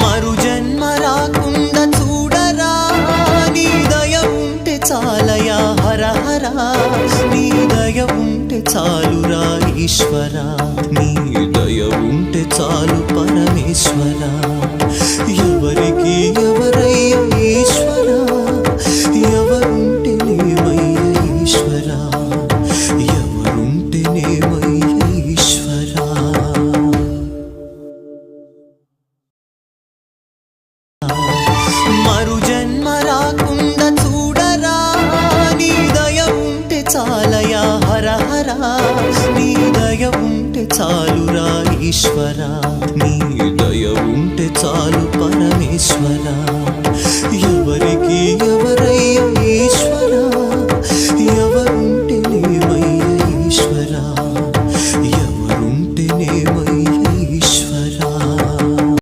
మరు జన్మ రాకుండా చూడరా నీ దయ ఉంటే చాలయా హర హర నీ దయ ఉంటే చాలురా ఈశ్వరా నీ దయ ఉంటే చాలు పరమేశ్వరా ఎవరికి ఎవరయ్య ఈశ్వరా ఎవరుంటేనేమయ్య ఈశ్వరా ఎవరుంటేనేమయ్య ఈశ్వరా మరు జన్మ రాకుండా చూడరా నీ దయ ఉంటే చాలయా హర హర నీ దయ ఉంటే చాలురా ఈశ్వరా నీ దయ ఉంటే చాలు పరమేశ్వరా